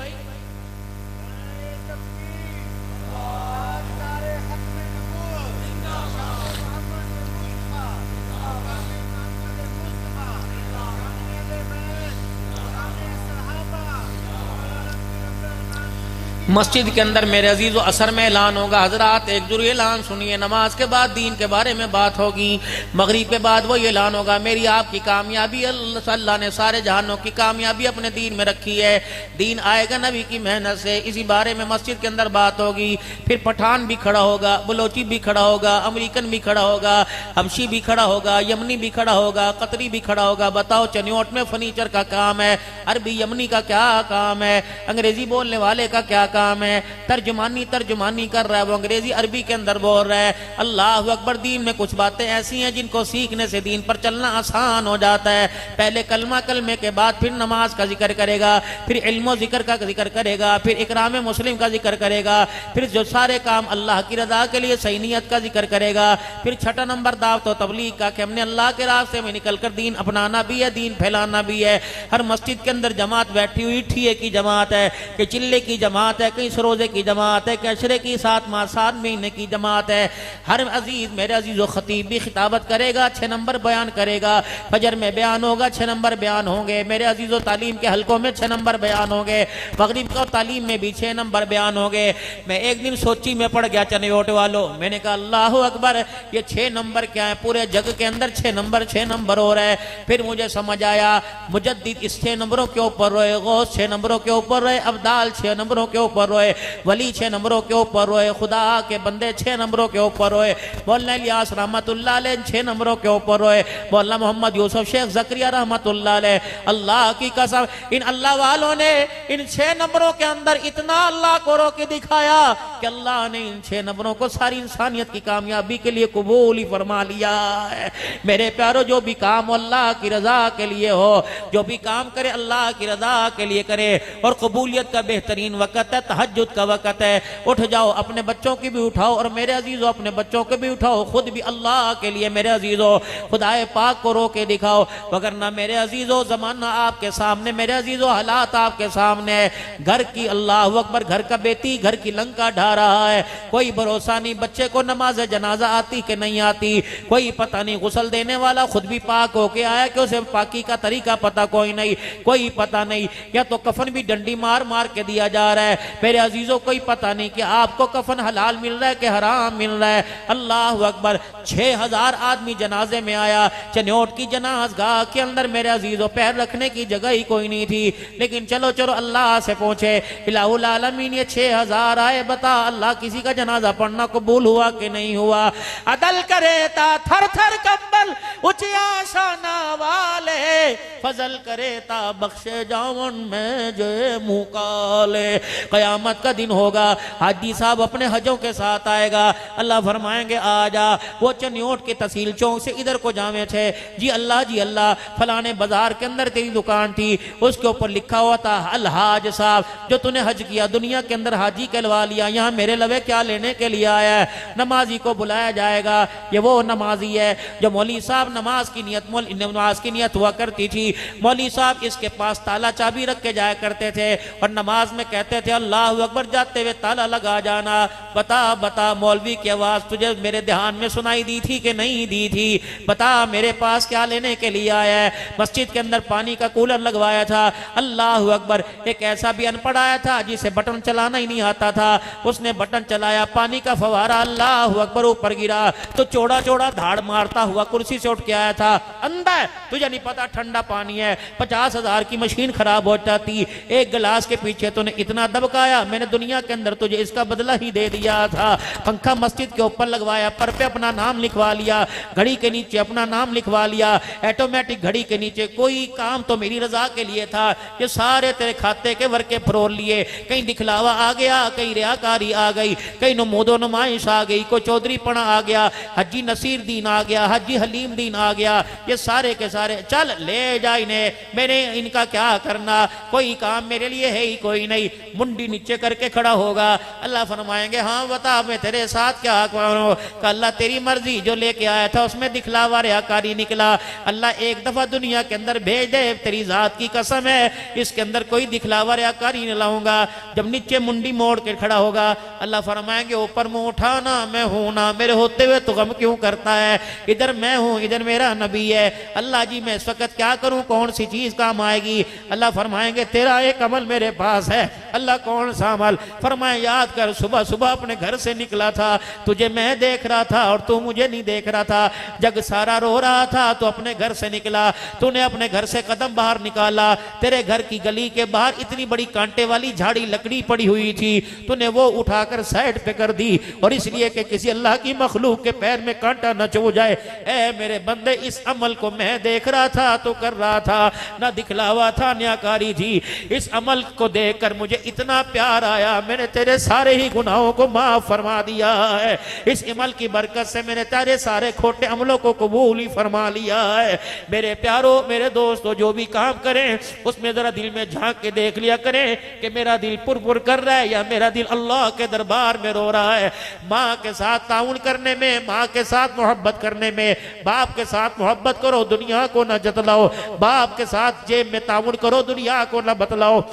मस्जिद के अंदर मेरे अजीजों असर में ऐलान होगा, हजरात एक जरूर ऐलान सुनिए, नमाज के बाद दीन के बारे में बात होगी, मगरिब के बाद वो ऐलान होगा मेरी आपकी कामयाबी, अल्लाह ने सारे जहानों की कामयाबी अपने दीन में रखी है, दीन आएगा नबी की मेहनत से। इसी बारे में मस्जिद के अंदर बात होगी। फिर पठान भी खड़ा होगा, बलोची भी खड़ा होगा, अमरीकन भी खड़ा होगा, हबशी भी खड़ा होगा, यमनी भी खड़ा होगा, कतरी भी खड़ा होगा। बताओ चनियोट में फर्नीचर का काम है, अरबी यमनी का क्या काम है, अंग्रेजी बोलने वाले का क्या काम है, तर्जुमानी कर रहा है, वो अंग्रेजी अरबी के अंदर बोल रहा है। अल्लाह अकबर। दीन में कुछ बातें ऐसी हैं जिनको सीखने से दीन पर चलना आसान हो जाता है। पहले कलमा, कलमे के बाद फिर नमाज का जिक्र करेगा, फिर इल्मो जिक्र का जिक्र करेगा, फिर इकराम मुस्लिम का जिक्र करेगा, फिर जो सारे काम अल्लाह की रजा के लिए सही नियत का जिक्र करेगा, फिर 6 नंबर दावत तो तबलीग का कि हमने अल्लाह के रास्ते में निकलकर दीन अपनाना भी है, दीन फैलाना भी है। हर मस्जिद के अंदर जमात बैठी हुई ठिये की जमात है, कि चिल्ले की जमात है, कहीं रोजे की जमात है, कि अशरे की 7 माह 7 महीने की जमात है। हर अजीज मेरे अजीज खतीब भी खिताबत करेगा, 6 नंबर बयान करेगा, फजर में बयान होगा, 6 नंबर बयान होंगे मेरे अजीजों, तालीम के हलकों में 6 नंबर बयान होंगे, मगरिब का तालीम में भी 6 नंबर बयान होंगे। मैं एक दिन सोची में पड़ गया चनियोट वालों, मैंने कहा अल्लाह अकबर, ये 6 नंबर क्या है, पूरे जग के अंदर 6 नंबर हो रहा है। फिर मुझे समझ आया मुजद्दिद इस 6 नंबरों के ऊपर रहे, गौस 6 नंबरों के ऊपर रहे, अब्दाल 6 नंबरों के ऊपर ऊपर रोए, वली 6 नंबरों के ऊपर रोए, खुदा के बंदे 6 नंबरों के ऊपर रोए, मौलाना इलियास रहमतुल्लाह अलैह 6 नंबरों के ऊपर रोए, मौलाना मोहम्मद यूसुफ शेख ज़करिया रहमतुल्लाह अलैह। अल्लाह की कसम इन अल्लाह वालों ने इन 6 नंबरों के अंदर इतना अल्लाह को रोके दिखाया कि अल्लाह ने इन 6 नंबरों को सारी इंसानियत की कामयाबी के लिए कबूल ही फरमा लिया है। मेरे प्यारो, जो भी काम अल्लाह की रजा के लिए हो, जो भी काम करे अल्लाह की रजा के लिए करे। और कबूलियत का बेहतरीन वक़्त है तहज्जुद का वक़्त है। उठ जाओ, अपने बच्चों की भी उठाओ और मेरे अजीजों अपने बच्चों के भी उठाओ, खुद भी अल्लाह के लिए मेरे अजीजों खुदाए पाक को रोके दिखाओ। वगरना मेरे अजीजों जमाना आपके सामने, मेरे अजीजों हालात आपके सामने। घर की अल्लाह अकबर, घर का बेटी घर की लंका ढा रहा है, कोई भरोसा नहीं बच्चे को नमाज जनाजा आती कि नहीं आती, कोई पता नहीं गुस्ल देने वाला खुद भी पाक होके आया कि उसे पाकी का तरीका पता कोई नहीं, कोई पता नहीं, या तो कफन भी डंडी मार मार के दिया जा रहा है। मेरे अजीजों कोई पता नहीं कि आपको कफन हलाल मिल रहा है कि हराम मिल रहा है। अल्लाह अकबर, 6000 आदमी जनाजे में आया, चन्योट की जनाजगाह के अंदर मेरे अजीजों पैर रखने की जगह ही कोई नहीं थी। लेकिन चलो चलो अल्लाह से पूछे, इलाहुल आलमीन ये 6000 आए, बता अल्लाह किसी का जनाजा पढ़ना कबूल हुआ कि नहीं हुआ? अदल करे ता थर थर कंबल ऊंचिया शाना वाले, फजल करे ता बख्शे जावन में जो मुंह काले। कयामत का दिन होगा, हाजी साहब अपने हजों के साथ आएगा, अल्लाह फरमाएंगे आ जा। वो चन्योट के तहसील चौक से इधर को जावे थे, जी अल्लाह फलाने बाजार के अंदर तेरी दुकान थी, उसके ऊपर लिखा हुआ था अलहाज साहब, जो तूने हज किया दुनिया के अंदर हाजी कहलवा लिया, यहाँ मेरे लवे क्या लेने के लिए आया है? नमाजी को बुलाया जाएगा। ये वो नमाजी है जो मौली साहब नमाज की नियत हुआ करती थी। मौली साहब इसके पास ताला चाबी रख के जाया करते थे और नमाज में कहते थे अल्लाह अकबर, जाते हुए ताला लगा जाना। बता बता मौलवी की आवाज तुझे मेरे ध्यान में सुनाई दी थी कि नहीं दी थी? बता मेरे पास क्या लेने के लिए आया है? मस्जिद के अंदर पानी का कूलर लगवाया था। अल्लाह अकबर, एक ऐसा भी अनपढ़ आया था जिसे बटन चलाना ही नहीं आता था, उसने बटन चलाया, पानी का फवारा अल्लाह अकबर ऊपर गिरा तो चौड़ा चौड़ा धाड़ मारता हुआ कुर्सी से उठ के आया था। अंदर तुझे नहीं पता ठंडा पानी है, 50,000 की मशीन खराब हो जाती, एक गिलास के पीछे तूने इतना दबकाया, मैंने दुनिया के अंदर तुझे इसका बदला ही दे दिया था। पंखा मस्जिद के ऊपर लगवाया, पर पे अपना नाम लिखवा लिया, घड़ी के नीचे अपना नाम लिखवा लिया, ऑटोमेटिक घड़ी के नीचे। कोई काम तो मेरी रजा के लिए था, ये सारे तेरे खाते के वर्के फरोल लिए। कहीं दिखलावा आ गया, कहीं रियाकारी आ गई, कहीं नमोदो नुमाइश आ गई, कोई चौधरी पना आ गया, हजी नसीर दीन आ गया, हजी हलीम दीन आ गया, ये सारे के सारे चल ले जा इन्हें, मैंने इनका क्या करना, कोई काम मेरे लिए है ही कोई नहीं। मुंडी नीचे करके खड़ा होगा, अल्लाह फरमाएंगे हाँ बता मैं तेरे साथ क्या करूं? अल्लाह तेरी मर्जी, जो लेके आया था उसमें दिखलावा रियाकारी निकला, अल्लाह एक दफा दुनिया के अंदर भेज दे, तेरी जात की कसम है इसके अंदर कोई दिखलावा रियाकारी नहीं लाऊंगा। जब नीचे मुंडी मोड़ के खड़ा होगा, अल्लाह फरमाएंगे ऊपर मुंह उठाना, मैं हूं ना, मेरे होते हुए तो गम क्यों करता है? इधर मैं हूं, इधर मेरा नबी है। अल्लाह जी मैं इस वक्त क्या करूं, कौन सी चीज काम आएगी? अल्लाह फरमाएंगे तेरा एक अमल मेरे पास है। अल्लाह कौन सा अमल? फरमाए याद कर, सुबह सुबह अपने घर से निकला था, तुझे मैं देख रहा था और तू मुझे नहीं देख रहा था, जग सारा रो रहा था, तो अपने घर से निकला, तूने अपने घर से कदम बाहर निकाला, तेरे घर की गली के बाहर इतनी बड़ी कांटे वाली झाड़ी लकड़ी पड़ी हुई थी, तूने वो उठाकर साइड पे कर दी, और इसलिए कि किसी अल्लाह की मखलूक के पैर में कांटा न चुभ जाए। ए मेरे बंदे, इस अमल को मैं देख रहा था तो कर रहा था, ना दिखलावा था न्याकारी थी। इस अमल को देखकर मुझे इतना प्यार आया, मैंने तेरे सारे ही गुनाहों को माफ फरमा दिया है। इस अमल की बरकत से मैंने तेरे सारे खोटे अमलों को कबूल ही फरमा लिया है। मेरे प्यारो, मेरे दोस्तों, जो भी काम करें उसमें जरा दिल में झांक के देख लिया करें कि मेरा दिल पुरपुर कर रहा है या मेरा दिल अल्लाह के दरबार में रो रहा है। माँ के साथ ताउन करने में, माँ के साथ मोहब्बत करने में, बाप के साथ मोहब्बत करो, दुनिया को न जतलाओ, बाप के साथ जेब में ताउन करो, दुनिया को न बतलाओ।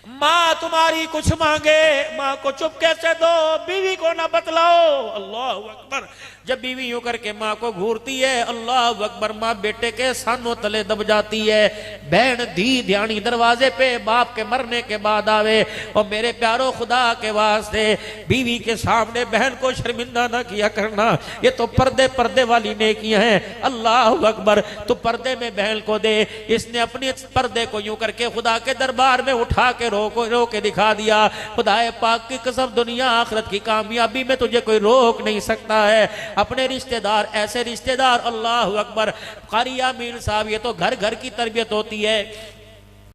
माँ तुम्हारी कुछ मांगे, माँ को चुपके से दो, बीवी को ना बतलाओ। अल्लाह अकबर। जब बीवी यूं करके माँ को घूरती है, अल्लाह अकबर, माँ बेटे के सानों तले दब जाती है। बहन धी ध्यानी दरवाजे पे बाप के मरने के बाद आवे, और मेरे प्यारो खुदा के वास्ते बीवी के सामने बहन को शर्मिंदा ना किया करना। ये तो पर्दे पर्दे वाली नेकियां हैं। अल्लाह अकबर, तू पर्दे में बहन को दे। इसने अपने पर्दे को यूं करके खुदा के दरबार में उठा के रो के दिखा दिया। खुदाए पाक की कसम, दुनिया आखिरत की कामयाबी में तुझे कोई रोक नहीं सकता है। अपने रिश्तेदार, ऐसे रिश्तेदार, अल्लाह अकबर, कारी आमीन साहब, ये तो घर घर की तरबियत होती है।